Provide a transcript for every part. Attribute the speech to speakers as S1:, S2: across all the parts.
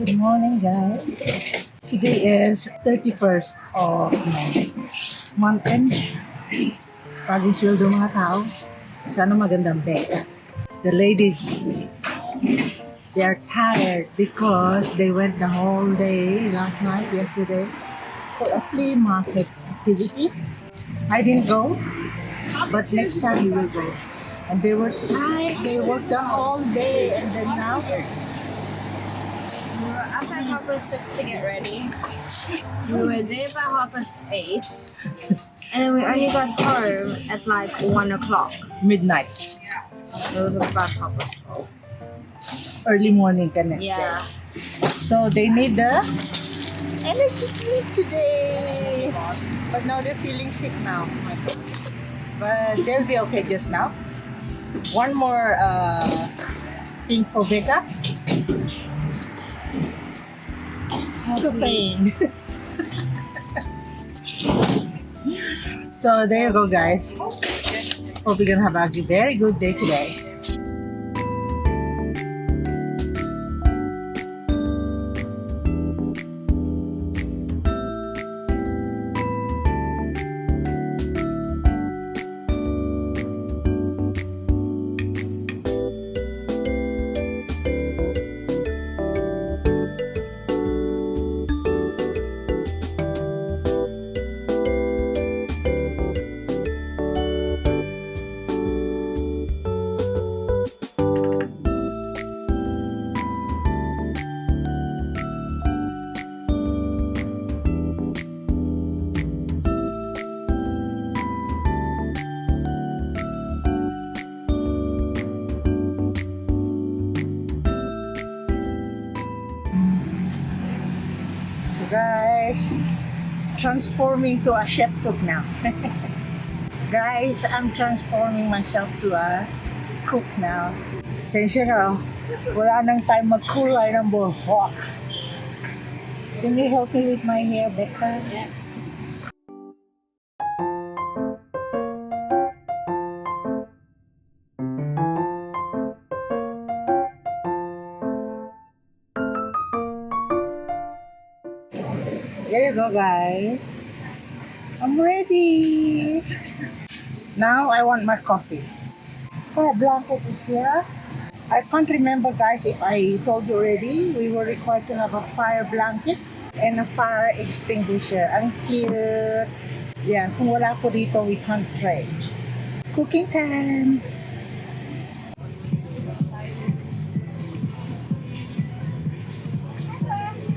S1: Good morning, guys. Today is 31st of May. Month end. Bagong sweldo mga tao. Sana magandang beka. The ladies, they are tired because they went the whole day last night, yesterday, for a flea market activity. I didn't go, but next time we will go. And they were tired. They worked the whole day, and then now
S2: We were up at 6:30 to get ready. We were there by 8:30. And then we only got home at like 1 o'clock.
S1: midnight,
S2: It was about 12:30.
S1: early morning the next
S2: Yeah.
S1: day. So they need the energy drink today. But now they're feeling sick now. But they'll be okay just now. One more thing for Becca. To pain. So there you go, guys. Hope you're gonna have a very good day today. Guys, transforming to a chef cook now. Guys, I'm transforming myself to a cook now. Sensya na, wala nang time magkulay ng buhok. Can you help me with my hair, Becca?
S2: Yeah.
S1: There you go, guys. I'm ready. Now I want my coffee. Oh, blanket is here. I can't remember, guys, if I told you already. We were required to have a fire blanket and a fire extinguisher. Ang cute. Yeah, kung wala po dito, we can't pray. Cooking time.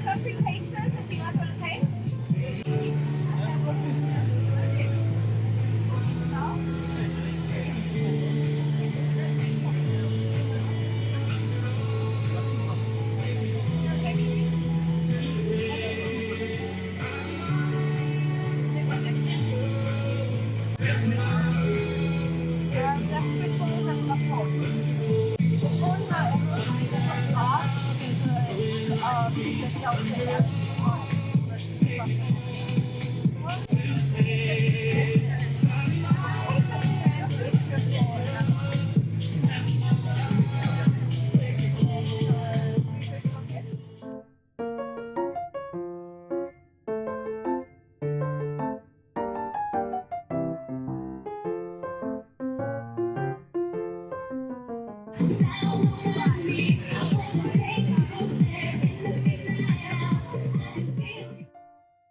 S2: Coffee tasters, if you guys want to taste.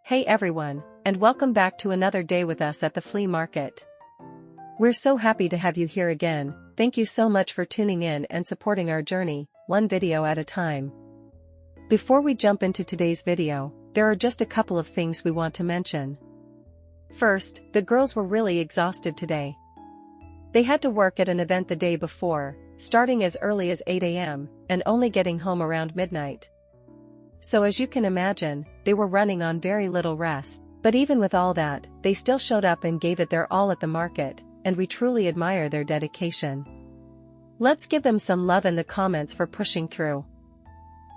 S3: Hey everyone, and welcome back to another day with us at the flea market. We're so happy to have you here again. Thank you so much for tuning in and supporting our journey, one video at a time. Before we jump into today's video, there are just a couple of things we want to mention. First, the girls were really exhausted today. They had to work at an event the day before, starting as early as 8 a.m., and only getting home around midnight. So as you can imagine, they were running on very little rest. But even with all that, they still showed up and gave it their all at the market, and we truly admire their dedication. Let's give them some love in the comments for pushing through.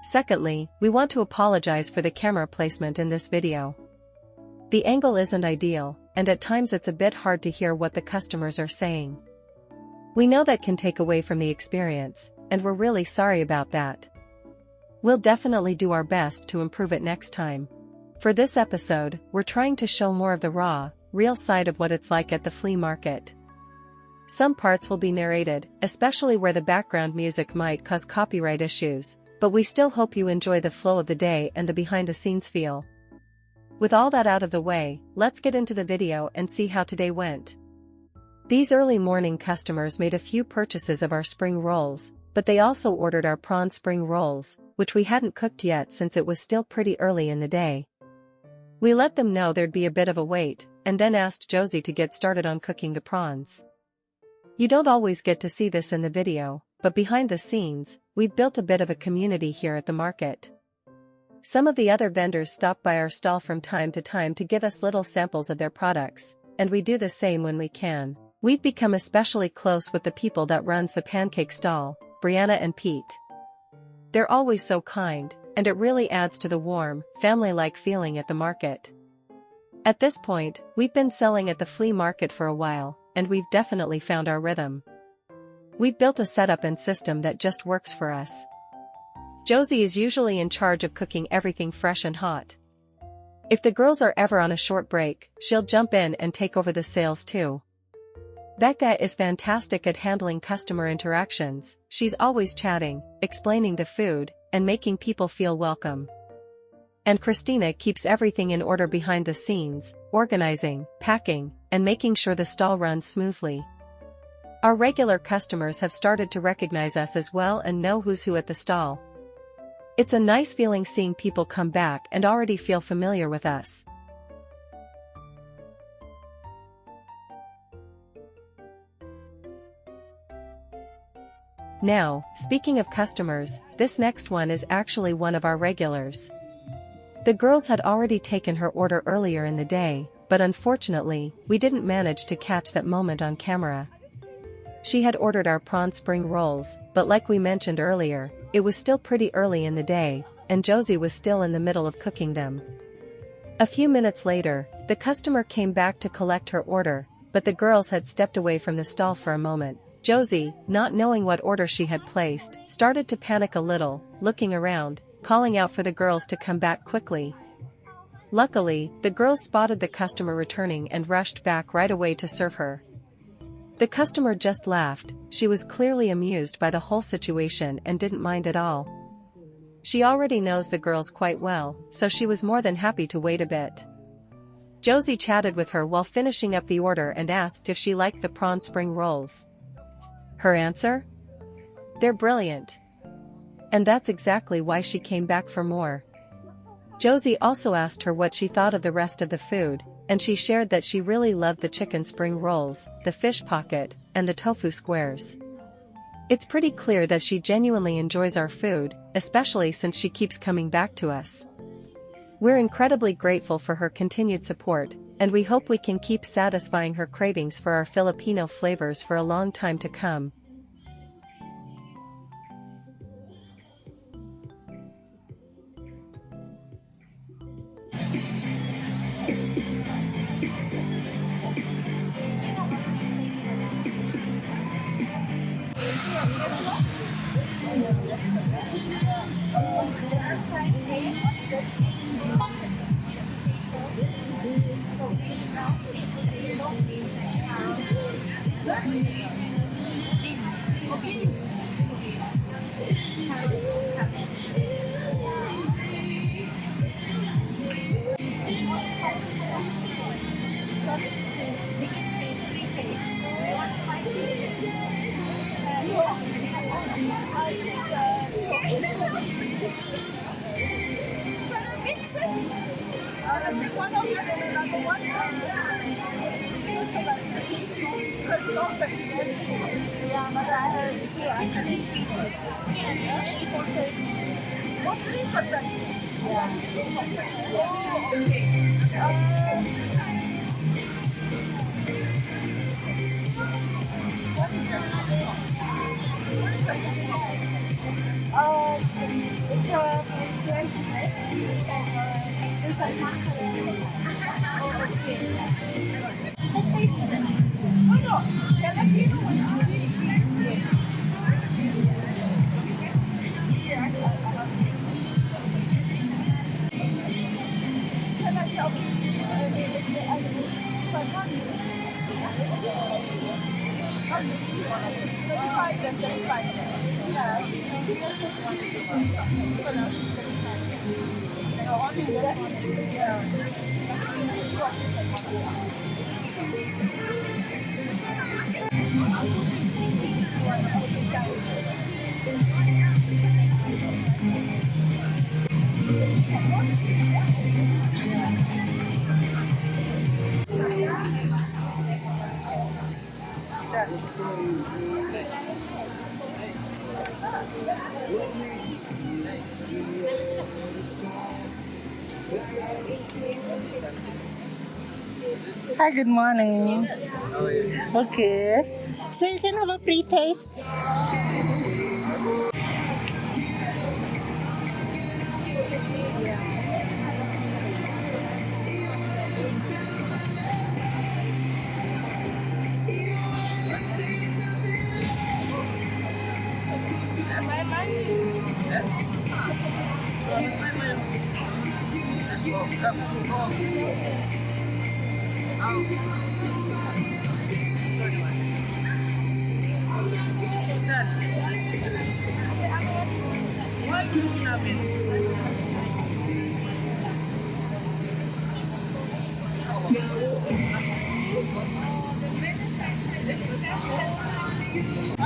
S3: Secondly, we want to apologize for the camera placement in this video. The angle isn't ideal, and at times it's a bit hard to hear what the customers are saying. We know that can take away from the experience, and we're really sorry about that. We'll definitely do our best to improve it next time. For this episode, we're trying to show more of the raw, real side of what it's like at the flea market. Some parts will be narrated, especially where the background music might cause copyright issues, but we still hope you enjoy the flow of the day and the behind-the-scenes feel. With all that out of the way, let's get into the video and see how today went. These early morning customers made a few purchases of our spring rolls, but they also ordered our prawn spring rolls, which we hadn't cooked yet since it was still pretty early in the day. We let them know there'd be a bit of a wait, and then asked Josie to get started on cooking the prawns. You don't always get to see this in the video, but behind the scenes, we've built a bit of a community here at the market. Some of the other vendors stop by our stall from time to time to give us little samples of their products, and we do the same when we can. We've become especially close with the people that runs the pancake stall, Brianna and Pete. They're always so kind, and it really adds to the warm, family-like feeling at the market. At this point, we've been selling at the flea market for a while, and we've definitely found our rhythm. We've built a setup and system that just works for us. Josie is usually in charge of cooking everything fresh and hot. If the girls are ever on a short break, she'll jump in and take over the sales too. Becca is fantastic at handling customer interactions. She's always chatting, explaining the food, and making people feel welcome. And Christina keeps everything in order behind the scenes, organizing, packing, and making sure the stall runs smoothly. Our regular customers have started to recognize us as well and know who's who at the stall. It's a nice feeling seeing people come back and already feel familiar with us. Now, speaking of customers, this next one is actually one of our regulars. The girls had already taken her order earlier in the day, but unfortunately, we didn't manage to catch that moment on camera. She had ordered our prawn spring rolls, but like we mentioned earlier, it was still pretty early in the day, and Josie was still in the middle of cooking them. A few minutes later, the customer came back to collect her order, but the girls had stepped away from the stall for a moment. Josie, not knowing what order she had placed, started to panic a little, looking around, calling out for the girls to come back quickly. Luckily, the girls spotted the customer returning and rushed back right away to serve her. The customer just laughed. She was clearly amused by the whole situation and didn't mind at all. She already knows the girls quite well, so she was more than happy to wait a bit. Josie chatted with her while finishing up the order and asked if she liked the prawn spring rolls. Her answer? They're brilliant. And that's exactly why she came back for more. Josie also asked her what she thought of the rest of the food, and she shared that she really loved the chicken spring rolls, the fish pocket, and the tofu squares. It's pretty clear that she genuinely enjoys our food, especially since she keeps coming back to us. We're incredibly grateful for her continued support, and we hope we can keep satisfying her cravings for our Filipino flavors for a long time to come.
S1: One of them and another one. Yeah, but I heard chicken is seafood. Oh, 3 for breakfast. Yeah. Oh, okay. It's a pronunciation, right? It's like Masaya. Oh, okay. Oh, no. Jalapeno one is really cheesy. Hi, good morning. Okay. So you can have a free taste.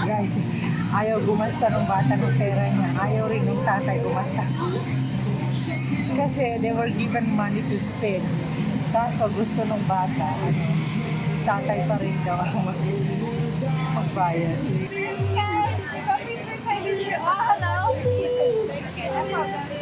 S1: Guys, ayaw gumasta ng bata ng pera niya. Ayaw rin ng tatay gumasta. Kasi they were given money to spend. Kaso gusto ng bata, tatay pa rin daw ang magbayad.
S2: Guys, we got pizza Chinese here. Oh, hello. Okay, no problem.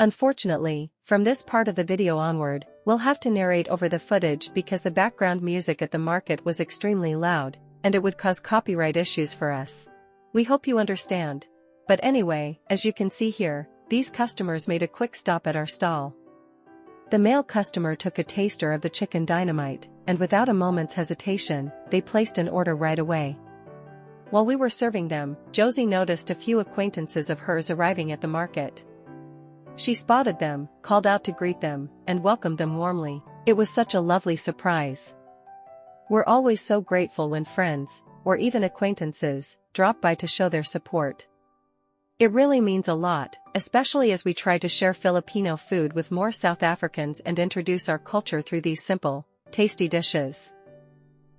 S3: Unfortunately, from this part of the video onward, we'll have to narrate over the footage because the background music at the market was extremely loud, and it would cause copyright issues for us. We hope you understand. But anyway, as you can see here, these customers made a quick stop at our stall. The male customer took a taster of the chicken dynamite, and without a moment's hesitation, they placed an order right away. While we were serving them, Josie noticed a few acquaintances of hers arriving at the market. She spotted them, called out to greet them, and welcomed them warmly. It was such a lovely surprise. We're always so grateful when friends, or even acquaintances, drop by to show their support. It really means a lot, especially as we try to share Filipino food with more South Africans and introduce our culture through these simple, tasty dishes.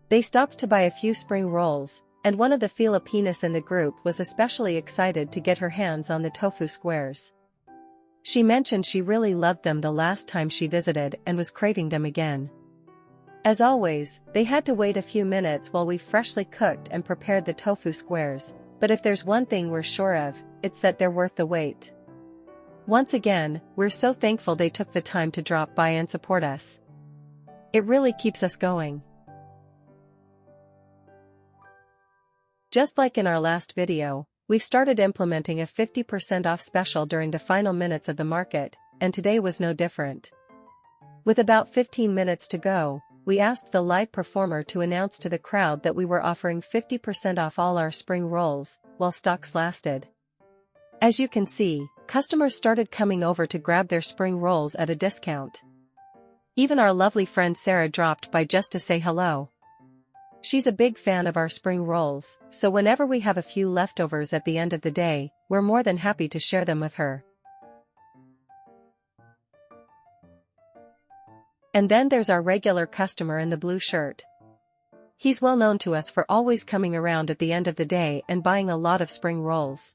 S3: They stopped to buy a few spring rolls, And one of the Filipinas in the group was especially excited to get her hands on the tofu squares. She mentioned she really loved them the last time she visited and was craving them again. As always, they had to wait a few minutes while we freshly cooked and prepared the tofu squares, but if there's one thing we're sure of, it's that they're worth the wait. Once again, we're so thankful they took the time to drop by and support us. It really keeps us going. Just like in our last video, we've started implementing a 50% off special during the final minutes of the market, and today was no different. With about 15 minutes to go, we asked the live performer to announce to the crowd that we were offering 50% off all our spring rolls, while stocks lasted. As you can see, customers started coming over to grab their spring rolls at a discount. Even our lovely friend Sarah dropped by just to say hello. She's a big fan of our spring rolls, so whenever we have a few leftovers at the end of the day, we're more than happy to share them with her. And then there's our regular customer in the blue shirt. He's well known to us for always coming around at the end of the day and buying a lot of spring rolls.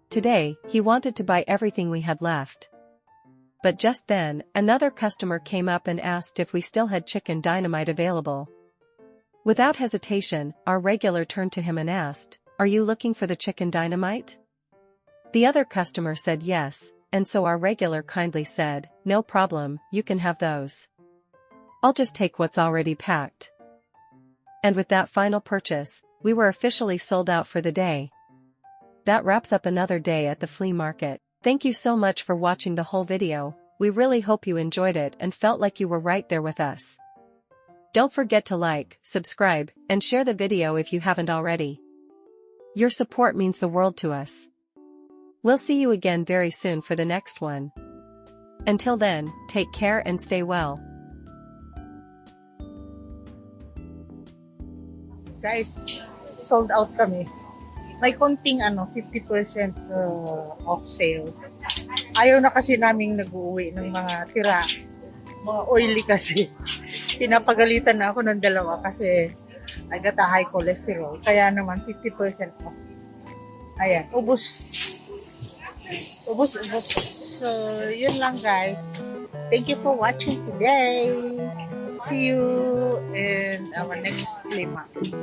S3: Today, he wanted to buy everything we had left. But just then, another customer came up and asked if we still had chicken dynamite available. Without hesitation, our regular turned to him and asked, "Are you looking for the chicken dynamite?" The other customer said yes, and so our regular kindly said, "No problem, you can have those. I'll just take what's already packed." And with that final purchase, we were officially sold out for the day. That wraps up another day at the flea market. Thank you so much for watching the whole video. We really hope you enjoyed it and felt like you were right there with us. Don't forget to like, subscribe, and share the video if you haven't already. Your support means the world to us. We'll see you again very soon for the next one. Until then, take care and stay well.
S1: Guys, sold out kami. May konting 50% off sales. Ayaw na kasi naming nag-uwi ng mga tira. Mga oily kasi. Pinapagalitan na ako ng dalawa kasi I got a high cholesterol. Kaya naman 50% off. Ayan, ubos. So, yun lang guys. Thank you for watching today. See you in our next flea market.